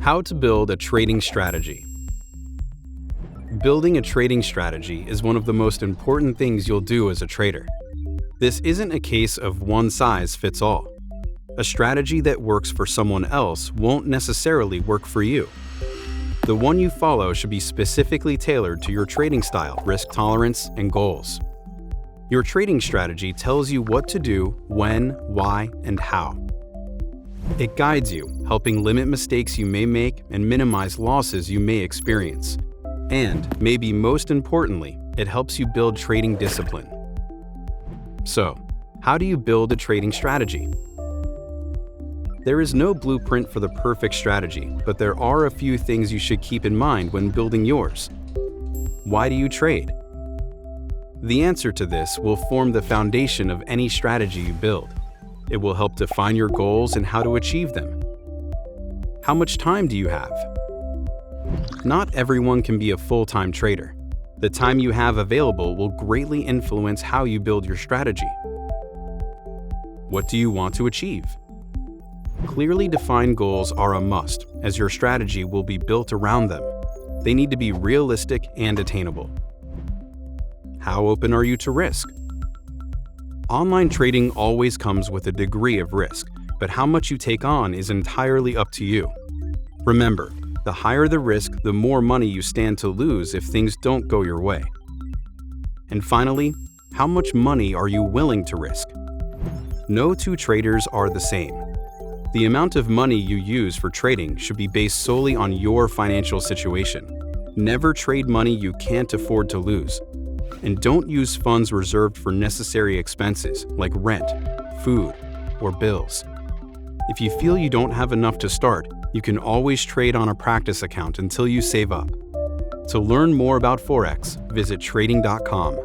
How to build a trading strategy. Building a trading strategy is one of the most important things you'll do as a trader. This isn't a case of one size fits all. A strategy that works for someone else won't necessarily work for you. The one you follow should be specifically tailored to your trading style, risk tolerance, and goals. Your trading strategy tells you what to do, when, why, and how. It guides you, helping limit mistakes you may make and minimize losses you may experience. And, maybe most importantly, it helps you build trading discipline. So, how do you build a trading strategy? There is no blueprint for the perfect strategy, but there are a few things you should keep in mind when building yours. Why do you trade? The answer to this will form the foundation of any strategy you build. It will help define your goals and how to achieve them. How much time do you have? Not everyone can be a full-time trader. The time you have available will greatly influence how you build your strategy. What do you want to achieve? Clearly defined goals are a must, as your strategy will be built around them. They need to be realistic and attainable. How open are you to risk? Online trading always comes with a degree of risk, but how much you take on is entirely up to you. Remember, the higher the risk, the more money you stand to lose if things don't go your way. And finally, how much money are you willing to risk? No two traders are the same. The amount of money you use for trading should be based solely on your financial situation. Never trade money you can't afford to lose. And don't use funds reserved for necessary expenses like rent, food, or bills. If you feel you don't have enough to start, you can always trade on a practice account until you save up. To learn more about Forex, visit trading.com.